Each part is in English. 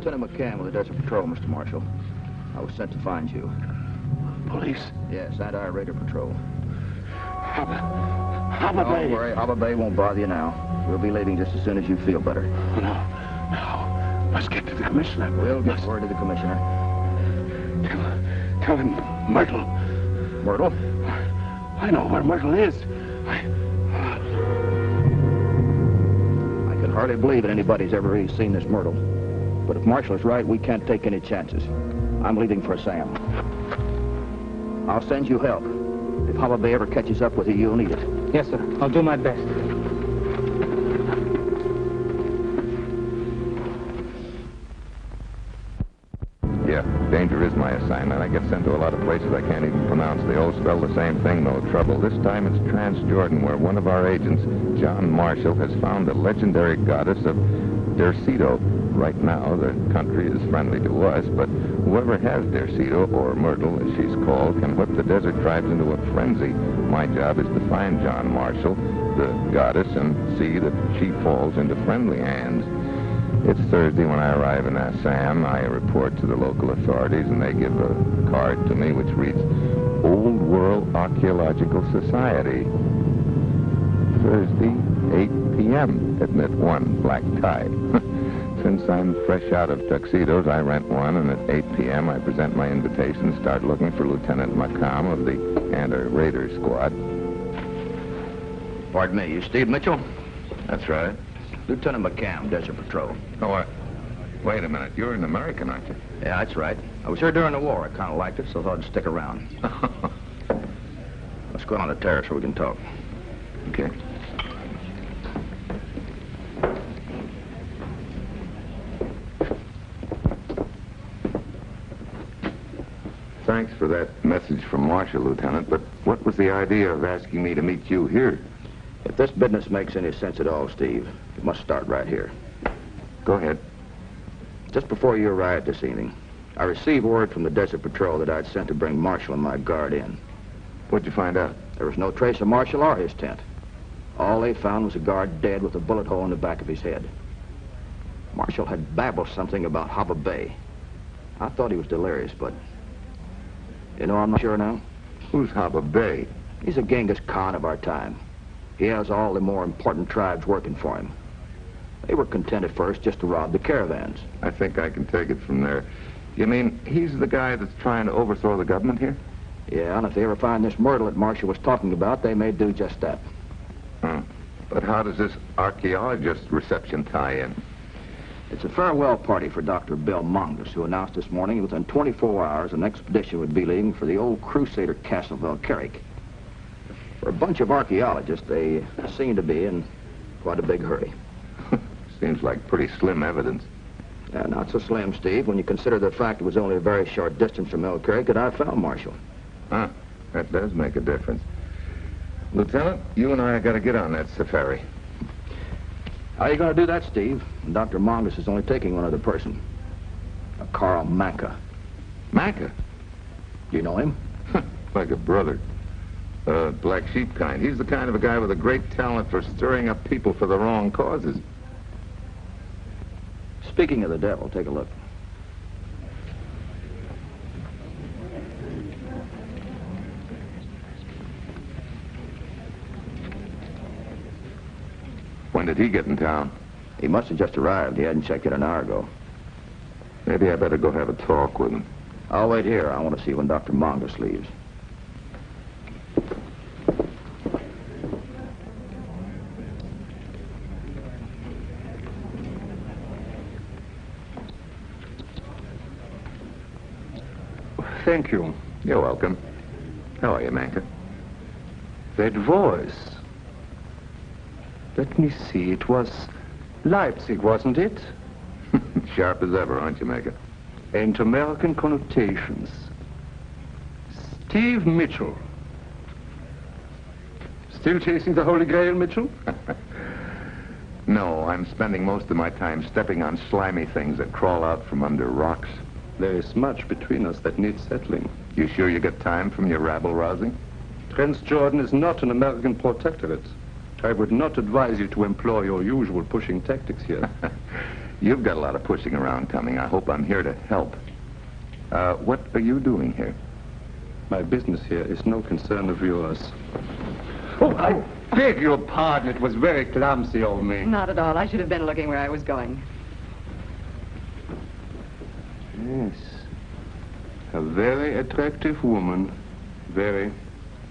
Lieutenant McCann with the Desert Patrol, Mr. Marshal. I was sent to find you. Police? Yes, anti-raider patrol. Haba Bey. Don't worry, Haba Bey won't bother you now. We'll be leaving just as soon as you feel better. Oh, no. Let's get to the commissioner. We'll get word to the commissioner. Tell him Myrtle. Myrtle? I know where Myrtle is. I can hardly believe that anybody's ever really seen this Myrtle. But if Marshall is right, we can't take any chances. I'm leaving for Sam. I'll send you help. If Haba Bey ever catches up with you, you'll need it. Yes, sir. I'll do my best. Yeah, danger is my assignment. I get sent to a lot of places I can't even pronounce. They all spell the same thing, no trouble. This time it's Transjordan, where one of our agents, John Marshall, has found the legendary goddess of Derceto. Right now, the country is friendly to us, but whoever has Derceto, or Myrtle, as she's called, can whip the desert tribes into a frenzy. My job is to find John Marshall, the goddess, and see that she falls into friendly hands. It's Thursday when I arrive in Assam. I report to the local authorities, and they give a card to me which reads, Old World Archaeological Society. Thursday, 8 p.m. Admit one, black tie. Since I'm fresh out of tuxedos, I rent one, and at 8 p.m. I present my invitation and start looking for Lieutenant McCann of the Anti-Raider Squad. Pardon me, you Steve Mitchell? That's right. Lieutenant McCann, Desert Patrol. Oh, wait a minute. You're an American, aren't you? Yeah, that's right. I was here during the war. I kind of liked it, so I thought I'd stick around. Let's go on the terrace so we can talk. Okay. Thanks for that message from Marshall, Lieutenant, but what was the idea of asking me to meet you here? If this business makes any sense at all, Steve, it must start right here. Go ahead. Just before you arrived this evening, I received word from the Desert Patrol that I'd sent to bring Marshall and my guard in. What'd you find out? There was no trace of Marshall or his tent. All they found was a guard dead with a bullet hole in the back of his head. Marshall had babbled something about Haba Bey. I thought he was delirious, but... You know, I'm not sure now. Who's Haba Bey? He's a Genghis Khan of our time. He has all the more important tribes working for him. They were content at first just to rob the caravans. I think I can take it from there. You mean he's the guy that's trying to overthrow the government here? Yeah, and if they ever find this Myrtle that Marshall was talking about, they may do just that. But how does this archaeologist reception tie in? It's a farewell party for Dr. Bill Mongus, who announced this morning within 24 hours an expedition would be leaving for the old Crusader castle of Valkyrik. For a bunch of archaeologists, they seem to be in quite a big hurry. Seems like pretty slim evidence. Yeah, not so slim, Steve, when you consider the fact it was only a very short distance from Valkyrik that I found Marshall. That does make a difference. Lieutenant, you and I got to get on that safari. How are you going to do that, Steve? Dr. Mongus is only taking one other person. A Carl Manka. Manka? Do you know him? Like a brother. Black sheep kind. He's the kind of a guy with a great talent for stirring up people for the wrong causes. Speaking of the devil, take a look. When did he get in town? He must have just arrived. He hadn't checked it an hour ago. Maybe I better go have a talk with him. I'll wait here. I want to see when Dr. Mongus leaves. Thank you. You're welcome. How are you, Manka? That voice. Let me see. It was Leipzig, wasn't it? Sharp as ever, aren't you, Manka? And American connotations. Steve Mitchell. Still chasing the Holy Grail, Mitchell? No, I'm spending most of my time stepping on slimy things that crawl out from under rocks. There is much between us that needs settling. You sure you get time from your rabble-rousing? Transjordan is not an American protectorate. I would not advise you to employ your usual pushing tactics here. You've got a lot of pushing around coming. I hope I'm here to help. What are you doing here? My business here is no concern of yours. Oh, I beg your pardon. It was very clumsy of me. Not at all. I should have been looking where I was going. Yes. A very attractive woman. Very.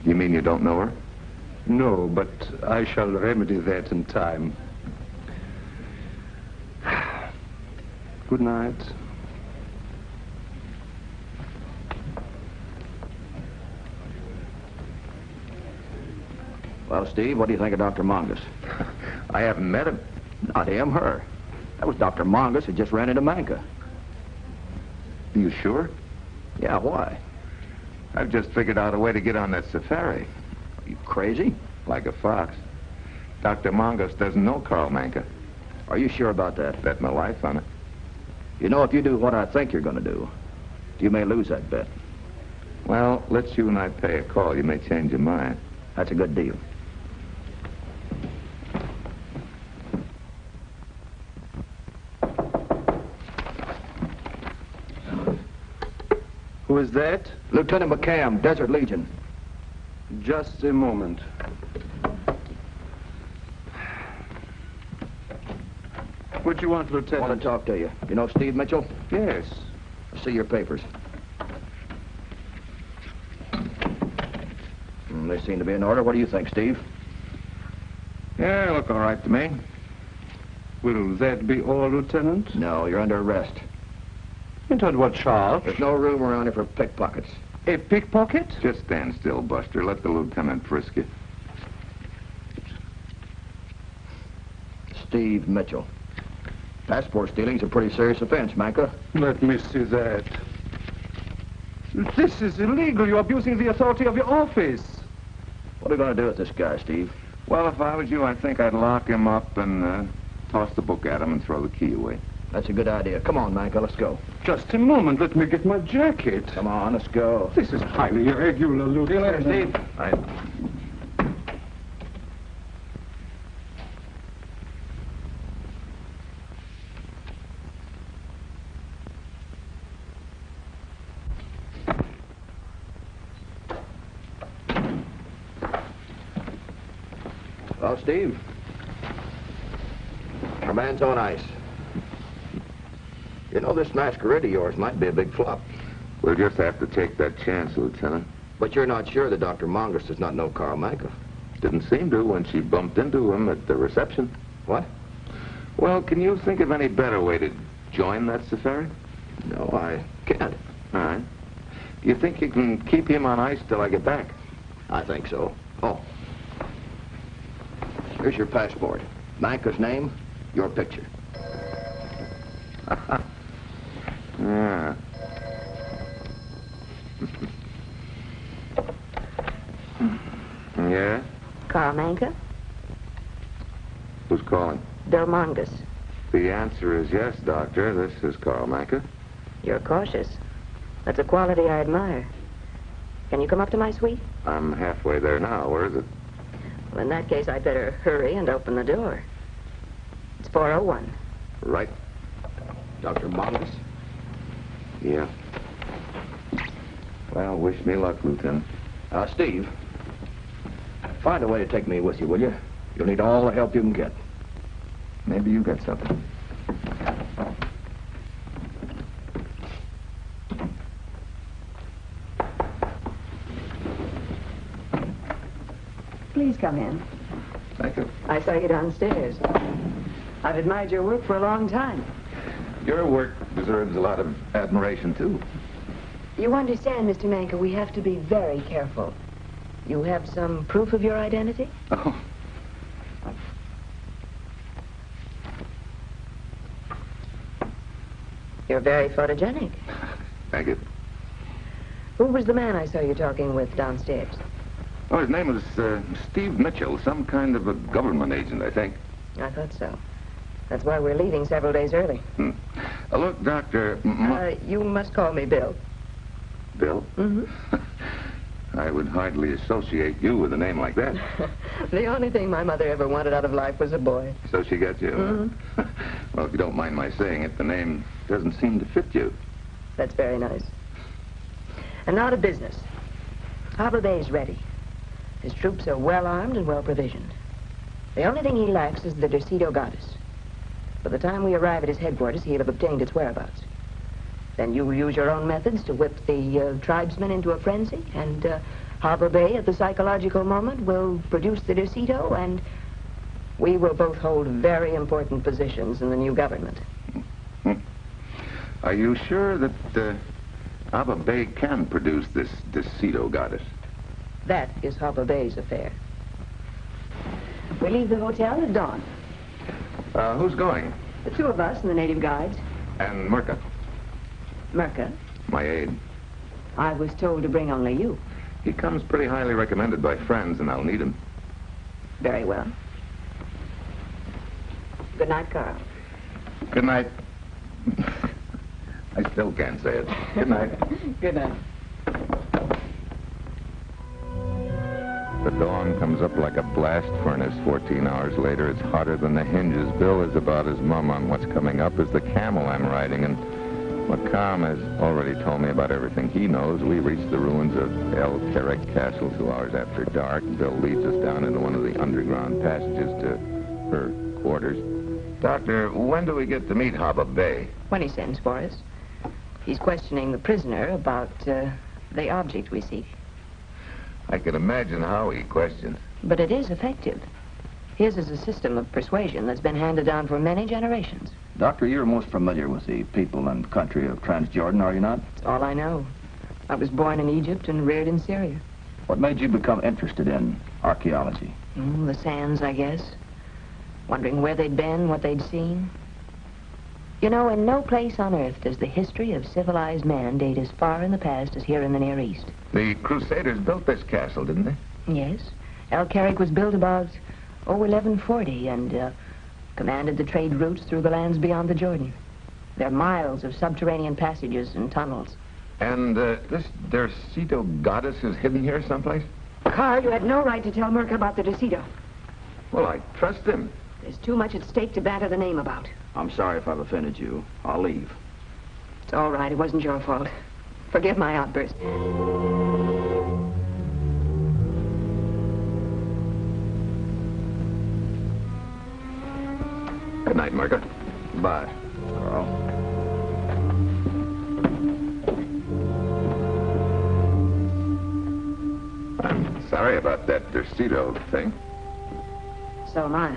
You mean you don't know her? No, but I shall remedy that in time. Good night. Well, Steve, what do you think of Dr. Mongus? I haven't met him. Not him, her. That was Dr. Mongus who just ran into Manka. Are you sure? Yeah, why? I've just figured out a way to get on that safari. Are you crazy? Like a fox. Dr. Mongus doesn't know Karl Manka. Are you sure about that? Bet my life on it. You know, if you do what I think you're going to do, you may lose that bet. Well, let's you and I pay a call. You may change your mind. That's a good deal. Who is that? Lieutenant McCam, Desert Legion. Just a moment. What do you want, I Lieutenant? want to talk to you. You know Steve Mitchell? Yes. See your papers. They seem to be in order. What do you think, Steve? Yeah, look all right to me. Will that be all, Lieutenant? No, you're under arrest. And on what charge? There's no room around here for pickpockets. A pickpocket? Just stand still, Buster. Let the lieutenant frisk you. Steve Mitchell. Passport stealing's a pretty serious offense, Manka. Let me see that. This is illegal. You're abusing the authority of your office. What are we going to do with this guy, Steve? Well, if I was you, I think I'd lock him up and toss the book at him and throw the key away. That's a good idea. Come on, Manka, let's go. Just a moment. Let me get my jacket. Come on, let's go. This is highly irregular, Lieutenant. See you later, Steve. Well, Steve, our man's on ice. You know, this masquerade of yours might be a big flop. We'll just have to take that chance, Lieutenant. But you're not sure that Dr. Mongus does not know Karl Manka. Didn't seem to when she bumped into him at the reception. What? Well, can you think of any better way to join that safari? No, I can't. All right. Do you think you can keep him on ice till I get back? I think so. Oh. Here's your passport. Manka's name, your picture. Yeah. Yeah? Karl Manka? Who's calling? Bill Mongus. The answer is yes, Doctor. This is Karl Manka. You're cautious. That's a quality I admire. Can you come up to my suite? I'm halfway there now. Where is it? Well, in that case, I'd better hurry and open the door. It's 401. Right. Dr. Mongus? Yeah. Well, wish me luck, Lieutenant. Steve, find a way to take me with you, will you? You'll need all the help you can get. Maybe you got something. Please come in. Thank you. I saw you downstairs. I've admired your work for a long time. Your work deserves a lot of admiration, too. You understand, Mr. Manker, we have to be very careful. You have some proof of your identity? Oh. You're very photogenic. Thank you. Who was the man I saw you talking with downstairs? Oh, his name was Steve Mitchell, some kind of a government agent, I think. I thought so. That's why we're leaving several days early. Look, Doctor... You must call me Bill. Bill? Mm-hmm. I would hardly associate you with a name like that. The only thing my mother ever wanted out of life was a boy. So she got you? Mm-hmm. Well, if you don't mind my saying it, the name doesn't seem to fit you. That's very nice. And now to business. Haba Bey is ready. His troops are well armed and well provisioned. The only thing he lacks is the Derceto goddess. By the time we arrive at his headquarters, he'll have obtained its whereabouts. Then you will use your own methods to whip the tribesmen into a frenzy, and Haba Bey, at the psychological moment, will produce the Derceto, and we will both hold very important positions in the new government. Are you sure that Haba Bey can produce this Derceto goddess? That is Haba Bey's affair. We leave the hotel at dawn. Who's going? The two of us and the native guides. And Murka, Merka, my aide. I was told to bring only you. He comes pretty highly recommended by friends, and I'll need him. Very well. Good night, Carl. Good night. I still can't say it. Good night. Good night. The dawn comes up like a blast furnace 14 hours later. It's hotter than the hinges. Bill is about as mum on what's coming up as the camel I'm riding, and McCom has already told me about everything he knows. We reach the ruins of El Carrick Castle 2 hours after dark. Bill leads us down into one of the underground passages to her quarters. Doctor, when do we get to meet Haba Bey? When he sends for us. He's questioning the prisoner about the object we seek. I can imagine how he questions. But it is effective. His is a system of persuasion that's been handed down for many generations. Doctor, you're most familiar with the people and country of Transjordan, are you not? It's all I know. I was born in Egypt and reared in Syria. What made you become interested in archaeology? The sands, I guess. Wondering where they'd been, what they'd seen. You know, in no place on Earth does the history of civilized man date as far in the past as here in the Near East. The Crusaders built this castle, didn't they? Yes. El Carrick was built about, 1140, and commanded the trade routes through the lands beyond the Jordan. There are miles of subterranean passages and tunnels. And this Derceto goddess is hidden here someplace? Carl, you had no right to tell Merka about the Derceto. Well, I trust him. There's too much at stake to banter the name about. I'm sorry if I've offended you. I'll leave. It's all right. It wasn't your fault. Forgive my outburst. Good night, Merka. Bye, Carl. I'm sorry about that Derceto thing. So am I.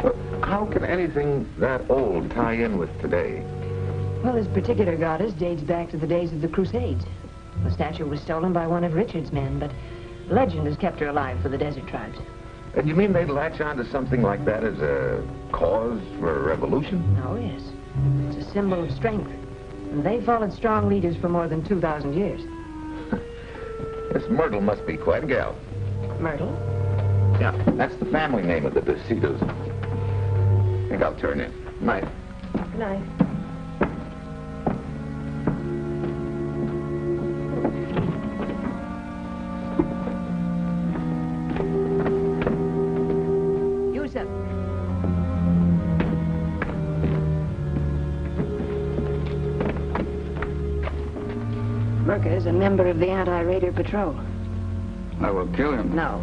But how can anything that old tie in with today? Well, this particular goddess dates back to the days of the Crusades. The statue was stolen by one of Richard's men, but legend has kept her alive for the desert tribes. And you mean they'd latch on to something like that as a cause for a revolution? Oh, yes. It's a symbol of strength. And they followed strong leaders for more than 2,000 years. This Myrtle must be quite a gal. Myrtle? Yeah, that's the family name of the Dercetos. I think I'll turn in. Night. Good night. Yusuf. Merka is a member of the anti-raider patrol. I will kill him. No.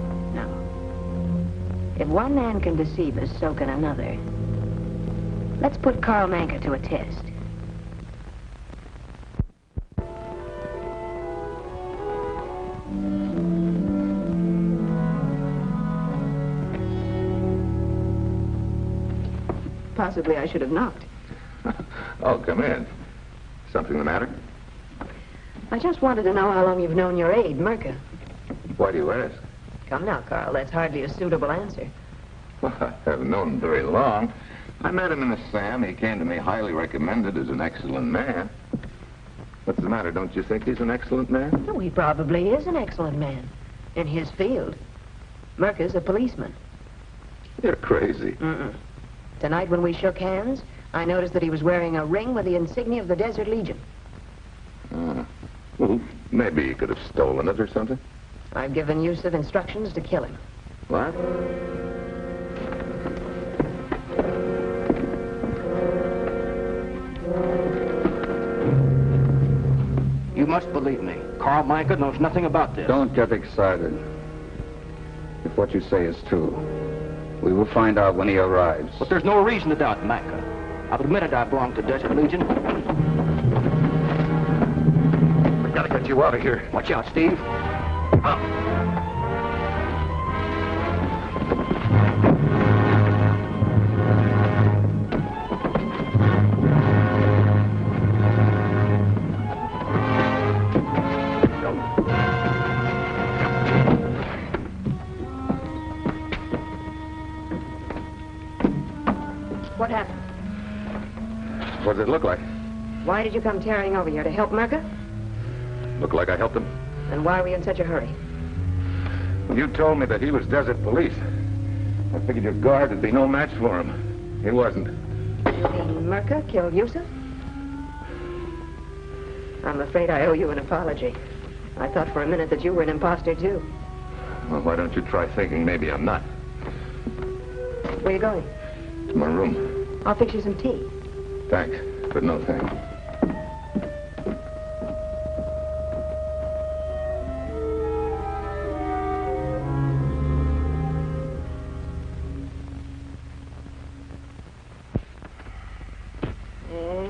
If one man can deceive us, so can another. Let's put Karl Manker to a test. possibly I should have knocked. Oh, come in. Something the matter? I just wanted to know how long you've known your aide, Merca. Why do you ask? Come now, Carl, that's hardly a suitable answer. Well, I haven't known him very long. I met him in the Sam. He came to me highly recommended as an excellent man. What's the matter? Don't you think he's an excellent man? Oh, he probably is an excellent man. In his field. Merca's a policeman. You're crazy. Mm-mm. Tonight when we shook hands, I noticed that he was wearing a ring with the insignia of the Desert Legion. Oh. Well, maybe he could have stolen it or something. I've given Yusuf instructions to kill him. What? You must believe me. Carl Micah knows nothing about this. Don't get excited. If what you say is true, we will find out when he arrives. But there's no reason to doubt Micah. I've admitted I belong to Desert Legion. I gotta get you out of here. Watch out, Steve. What happened? What does it look like? Why did you come tearing over here? To help Merca? Look like I helped him? And why were you in such a hurry? When you told me that he was desert police, I figured your guard would be no match for him. He wasn't. You mean Merca killed Yusuf? I'm afraid I owe you an apology. I thought for a minute that you were an imposter, too. Well, why don't you try thinking maybe I'm not? Where are you going? To my room. I'll fix you some tea. Thanks, but no thanks.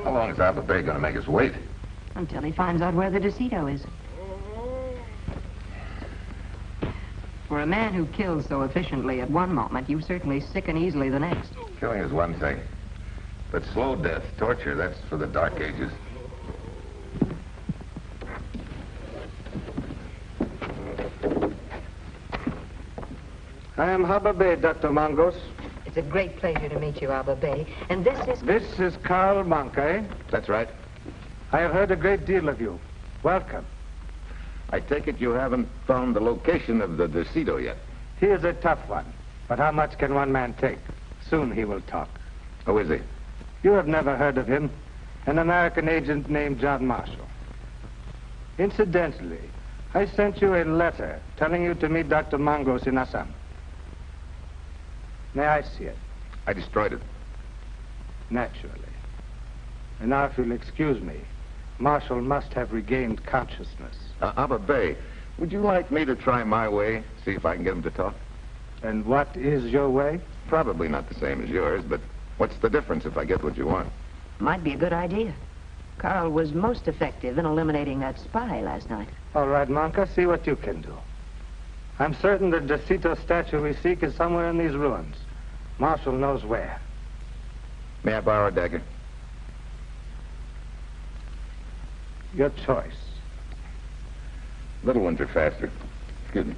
How long is Haba Bey going to make us wait? Until he finds out where the DeCito is. For a man who kills so efficiently at one moment, you certainly sicken easily the next. Killing is one thing. But slow death, torture, that's for the Dark Ages. I am Haba Bey, Dr. Mangos. It's a great pleasure to meet you, Haba Bey. And this is... This is Karl Manka, eh? That's right. I have heard a great deal of you. Welcome. I take it you haven't found the location of the DeCito yet. He is a tough one, but how much can one man take? Soon he will talk. Who is he? You have never heard of him. An American agent named John Marshall. Incidentally, I sent you a letter telling you to meet Dr. Mangos in Assam. May I see it? I destroyed it. Naturally. And now, if you'll excuse me, Marshall must have regained consciousness. Haba Bey, would you like me to try my way, see if I can get him to talk? And what is your way? Probably not the same as yours, but what's the difference if I get what you want? Might be a good idea. Carl was most effective in eliminating that spy last night. All right, Manka, see what you can do. I'm certain the DeCito statue we seek is somewhere in these ruins. Marshall knows where. May I borrow a dagger? Your choice. Little ones are faster. Excuse me.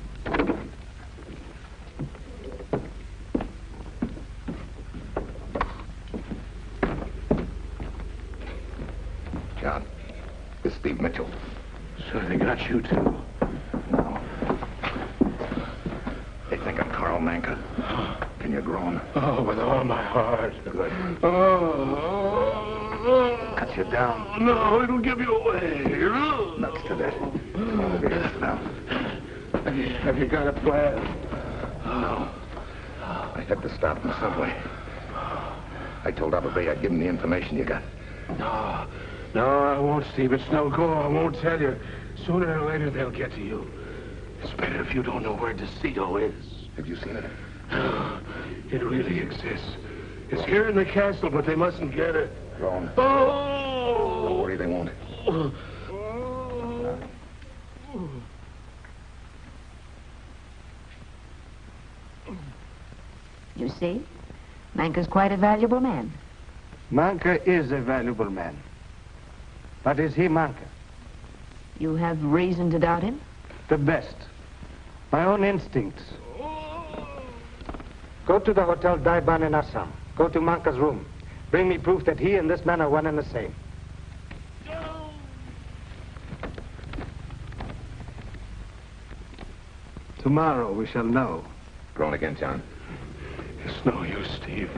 John, this is Steve Mitchell. So they got you, too. No. They think I'm Karl Manka. Can you groan? Oh, with all my heart. Good. Oh. Cut you down. No, it'll give you away. Nuts to that. Over here now. Have you got a plan? No. I had to stop in the subway. I told Haba Bey I'd give him the information you got. No, I won't, Steve. It's no go. I won't tell you. Sooner or later, they'll get to you. It's better if you don't know where DeCito is. Have you seen it? It really exists. It's here in the castle, but they mustn't get it. Groan. Oh! Don't worry, they won't. You see? Manca's quite a valuable man. Manca is a valuable man. But is he Manca? You have reason to doubt him? The best. My own instincts. Go to the Hotel Daiban in Assam. Go to Manca's room. Bring me proof that he and this man are one and the same. Tomorrow we shall know. Going again, John. It's no use, Steve.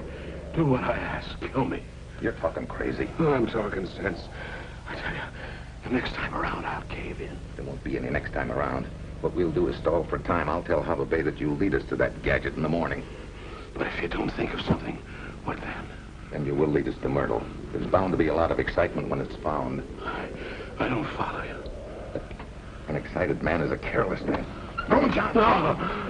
Do what I ask. Kill me. You're talking crazy. Oh, I'm talking sense. I tell you, the next time around, I'll cave in. There won't be any next time around. What we'll do is stall for time. I'll tell Haba Bey that you'll lead us to that gadget in the morning. But if you don't think of something, what then? Then you will lead us to Myrtle. There's bound to be a lot of excitement when it's found. I don't follow you. An excited man is a careless man. Go on, John.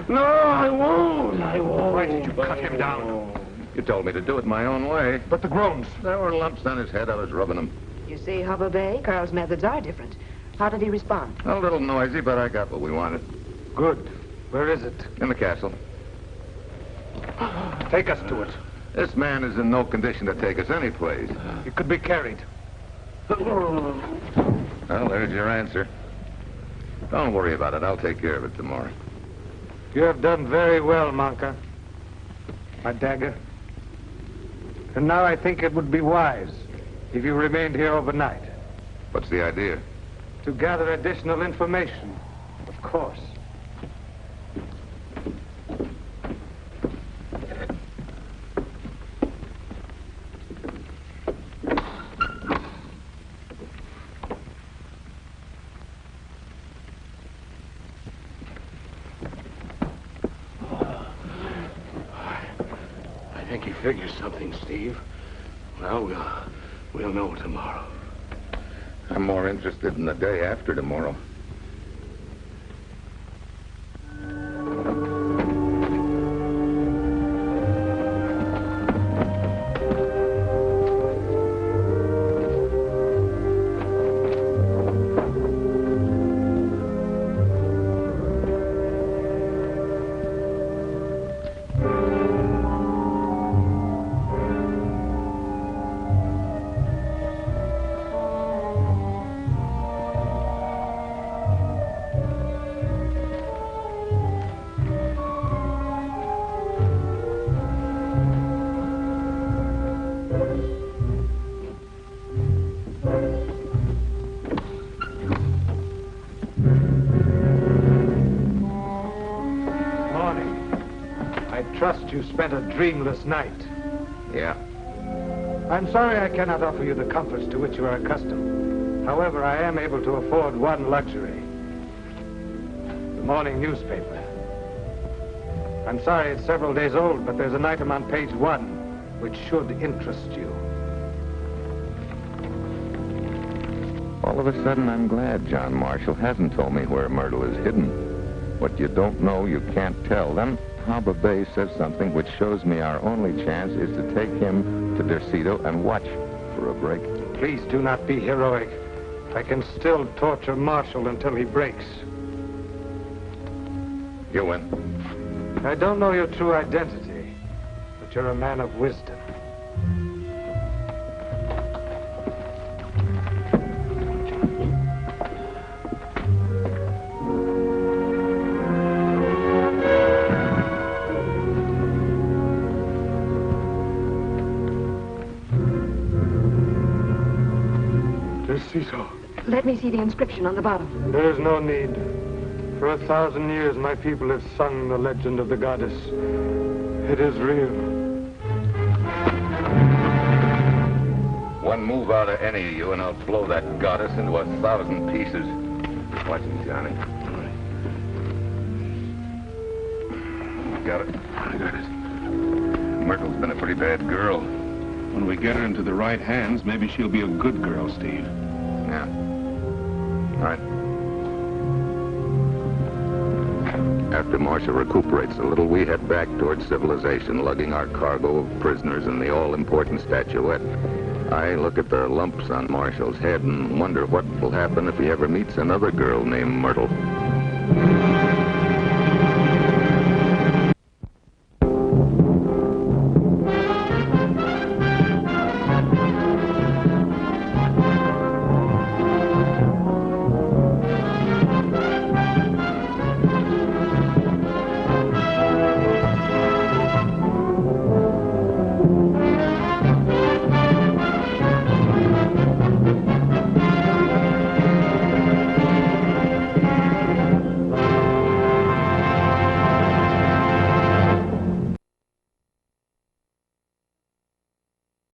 No, I won't. I won't. Why did you cut him down? You told me to do it my own way. But the groans. There were lumps on his head. I was rubbing them. You see, Haba Bey, Carl's methods are different. How did he respond? A little noisy, but I got what we wanted. Good. Where is it? In the castle. Take us to it. This man is in no condition to take us anyplace. It could be carried. Well, there's your answer. Don't worry about it. I'll take care of it tomorrow. You have done very well, Manca. My dagger. And now I think it would be wise if you remained here overnight. What's the idea? To gather additional information, of course. I think he figures something, Steve. Well, we'll know tomorrow. I'm more interested in the day after tomorrow. Trust you spent a dreamless night. Yeah. I'm sorry I cannot offer you the comforts to which you are accustomed. However, I am able to afford one luxury. The morning newspaper. I'm sorry it's several days old, but there's an item on page 1 which should interest you. All of a sudden, I'm glad John Marshall hasn't told me where Myrtle is hidden. What you don't know, you can't tell. Then Haba Bey says something which shows me our only chance is to take him to Derceto and watch for a break. Please do not be heroic. I can still torture Marshall until he breaks. You win. I don't know your true identity, but you're a man of wisdom. Let me see the inscription on the bottom. There is no need. For 1,000 years, my people have sung the legend of the goddess. It is real. One move out of any of you, and I'll blow that goddess into 1,000 pieces. Watch me, Johnny. Got it. I got it. Myrtle's been a pretty bad girl. When we get her into the right hands, maybe she'll be a good girl, Steve. Yeah. All right. After Marshall recuperates a little, we head back towards civilization, lugging our cargo of prisoners and the all-important statuette. I look at the lumps on Marshall's head and wonder what will happen if he ever meets another girl named Myrtle.